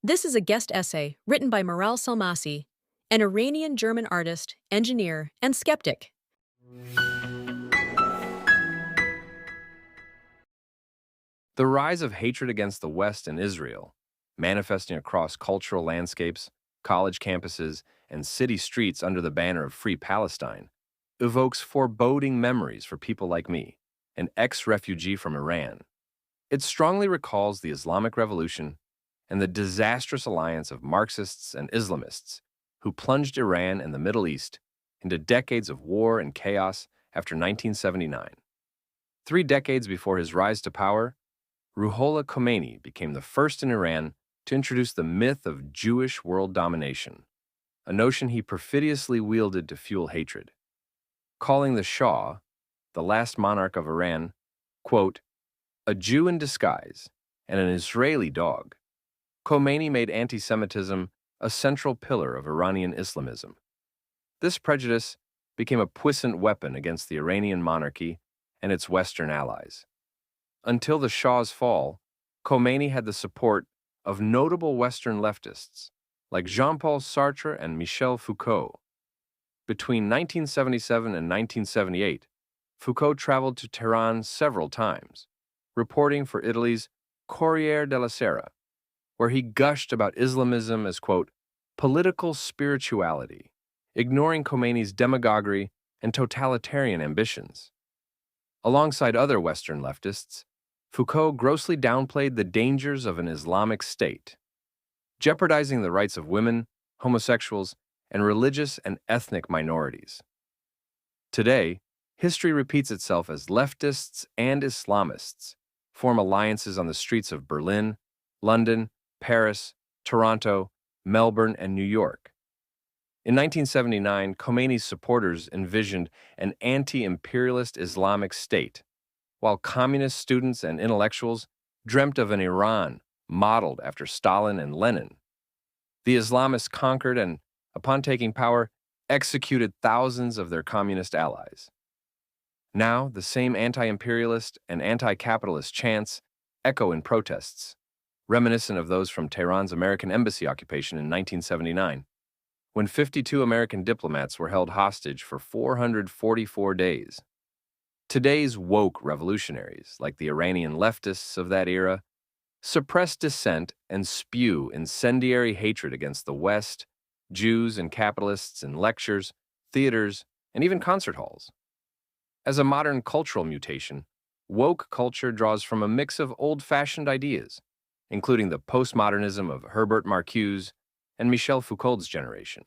This is a guest essay written by Maral Salmasi, an Iranian-German artist, engineer, and skeptic. The rise of hatred against the West and Israel, manifesting across cultural landscapes, college campuses, and city streets under the banner of Free Palestine, evokes foreboding memories for people like me, an ex-refugee from Iran. It strongly recalls the Islamic Revolution and the disastrous alliance of Marxists and Islamists who plunged Iran and the Middle East into decades of war and chaos after 1979. 3 decades before his rise to power, Ruhollah Khomeini became the first in Iran to introduce the myth of Jewish world domination, a notion he perfidiously wielded to fuel hatred. Calling the Shah, the last monarch of Iran, quote, a Jew in disguise and an Israeli dog, Khomeini made anti-Semitism a central pillar of Iranian Islamism. This prejudice became a puissant weapon against the Iranian monarchy and its Western allies. Until the Shah's fall, Khomeini had the support of notable Western leftists like Jean-Paul Sartre and Michel Foucault. Between 1977 and 1978, Foucault traveled to Tehran several times, reporting for Italy's Corriere della Sera, where he gushed about Islamism as, quote, political spirituality, ignoring Khomeini's demagoguery and totalitarian ambitions. Alongside other Western leftists, Foucault grossly downplayed the dangers of an Islamic state, jeopardizing the rights of women, homosexuals, and religious and ethnic minorities. Today, history repeats itself as leftists and Islamists form alliances on the streets of Berlin, London, Paris, Toronto, Melbourne, and New York. In 1979, Khomeini's supporters envisioned an anti-imperialist Islamic state, while communist students and intellectuals dreamt of an Iran modeled after Stalin and Lenin. The Islamists conquered and, upon taking power, executed thousands of their communist allies. Now, the same anti-imperialist and anti-capitalist chants echo in protests, reminiscent of those from Tehran's American embassy occupation in 1979, when 52 American diplomats were held hostage for 444 days. Today's woke revolutionaries, like the Iranian leftists of that era, suppress dissent and spew incendiary hatred against the West, Jews, and capitalists in lectures, theaters, and even concert halls. As a modern cultural mutation, woke culture draws from a mix of old-fashioned ideas, including the postmodernism of Herbert Marcuse and Michel Foucault's generation,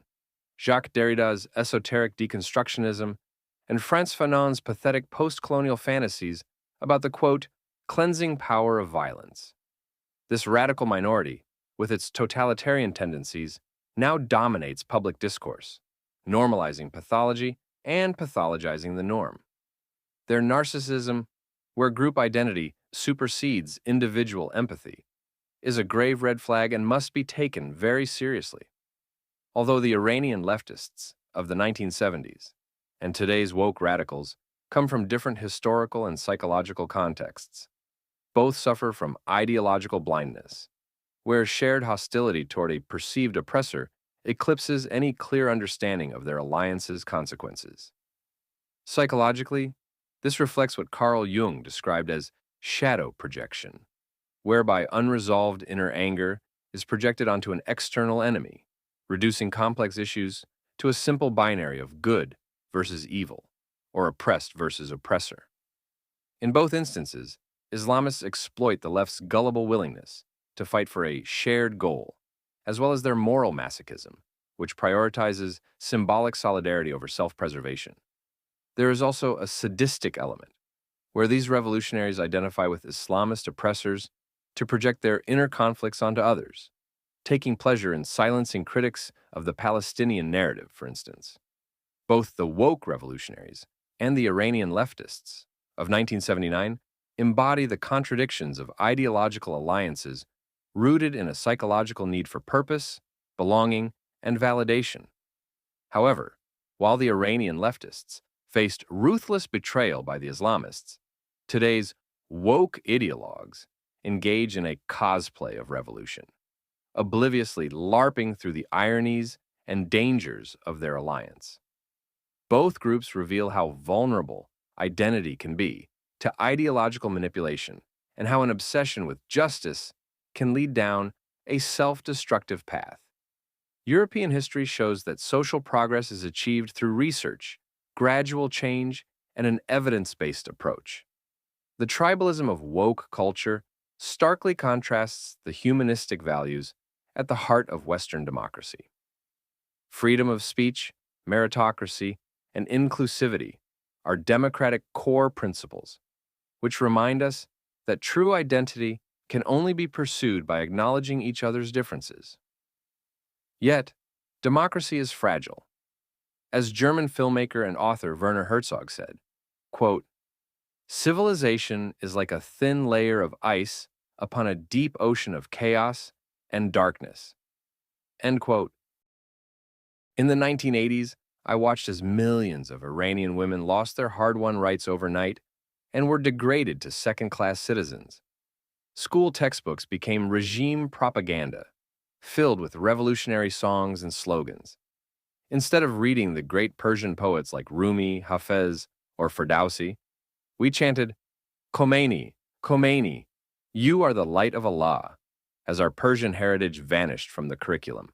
Jacques Derrida's esoteric deconstructionism, and Frantz Fanon's pathetic post-colonial fantasies about the, quote, cleansing power of violence. This radical minority, with its totalitarian tendencies, now dominates public discourse, normalizing pathology and pathologizing the norm. Their narcissism, where group identity supersedes individual empathy, is a grave red flag and must be taken very seriously. Although the Iranian leftists of the 1970s and today's woke radicals come from different historical and psychological contexts, both suffer from ideological blindness, where shared hostility toward a perceived oppressor eclipses any clear understanding of their alliance's consequences. Psychologically, this reflects what Carl Jung described as shadow projection, whereby unresolved inner anger is projected onto an external enemy, reducing complex issues to a simple binary of good versus evil, or oppressed versus oppressor. In both instances, Islamists exploit the left's gullible willingness to fight for a shared goal, as well as their moral masochism, which prioritizes symbolic solidarity over self-preservation. There is also a sadistic element, where these revolutionaries identify with Islamist oppressors to project their inner conflicts onto others, taking pleasure in silencing critics of the Palestinian narrative, for instance. Both the woke revolutionaries and the Iranian leftists of 1979 embody the contradictions of ideological alliances rooted in a psychological need for purpose, belonging, and validation. However, while the Iranian leftists faced ruthless betrayal by the Islamists, today's woke ideologues engage in a cosplay of revolution, obliviously LARPing through the ironies and dangers of their alliance. Both groups reveal how vulnerable identity can be to ideological manipulation and how an obsession with justice can lead down a self-destructive path. European history shows that social progress is achieved through research, gradual change, and an evidence-based approach. The tribalism of woke culture starkly contrasts the humanistic values at the heart of Western democracy. Freedom of speech, meritocracy, and inclusivity are democratic core principles, which remind us that true identity can only be pursued by acknowledging each other's differences. Yet, democracy is fragile. As German filmmaker and author Werner Herzog said, quote, "Civilization is like a thin layer of ice upon a deep ocean of chaos and darkness." End quote. In the 1980s, I watched as millions of Iranian women lost their hard-won rights overnight and were degraded to second-class citizens. School textbooks became regime propaganda, filled with revolutionary songs and slogans. Instead of reading the great Persian poets like Rumi, Hafez, or Ferdowsi, we chanted, "Khomeini, Khomeini, you are the light of Allah," as our Persian heritage vanished from the curriculum.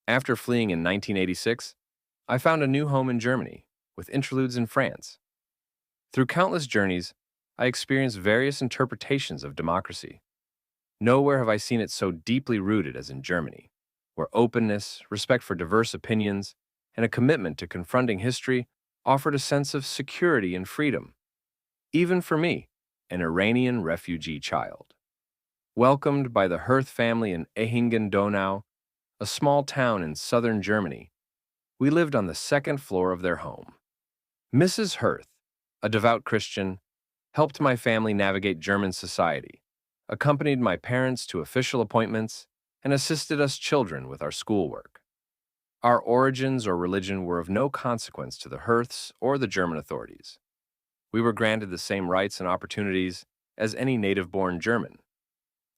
After fleeing in 1986, I found a new home in Germany, with interludes in France. Through countless journeys, I experienced various interpretations of democracy. Nowhere have I seen it so deeply rooted as in Germany, where openness, respect for diverse opinions, and a commitment to confronting history offered a sense of security and freedom, even for me, an Iranian refugee child. Welcomed by the Hirth family in Ehingen-Donau, a small town in southern Germany, we lived on the second floor of their home. Mrs. Hirth, a devout Christian, helped my family navigate German society, accompanied my parents to official appointments, and assisted us children with our schoolwork. Our origins or religion were of no consequence to the Hirths or the German authorities. We were granted the same rights and opportunities as any native-born German.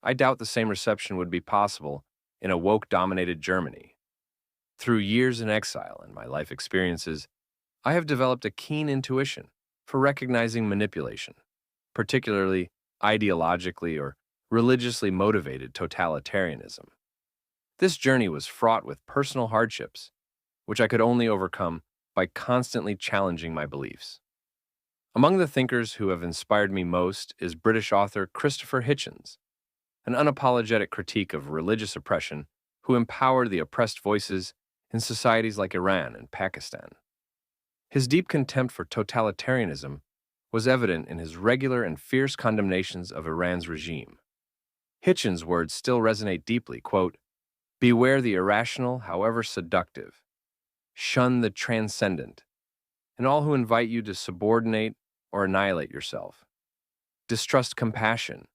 I doubt the same reception would be possible in a woke-dominated Germany. Through years in exile and my life experiences, I have developed a keen intuition for recognizing manipulation, particularly ideologically or religiously motivated totalitarianism. This journey was fraught with personal hardships, which I could only overcome by constantly challenging my beliefs. Among the thinkers who have inspired me most is British author Christopher Hitchens, an unapologetic critique of religious oppression who empowered the oppressed voices in societies like Iran and Pakistan. His deep contempt for totalitarianism was evident in his regular and fierce condemnations of Iran's regime. Hitchens' words still resonate deeply, quote, "Beware the irrational, however seductive. Shun the transcendent, and all who invite you to subordinate or annihilate yourself. Distrust compassion.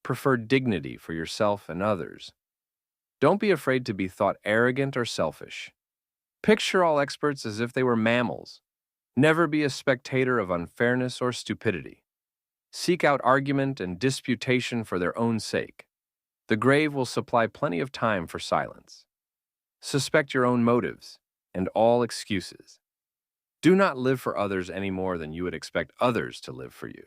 Prefer dignity for yourself and others. Don't be afraid to be thought arrogant or selfish. Picture all experts as if they were mammals. Never be a spectator of unfairness or stupidity. Seek out argument and disputation for their own sake. The grave will supply plenty of time for silence. Suspect your own motives and all excuses. Do not live for others any more than you would expect others to live for you."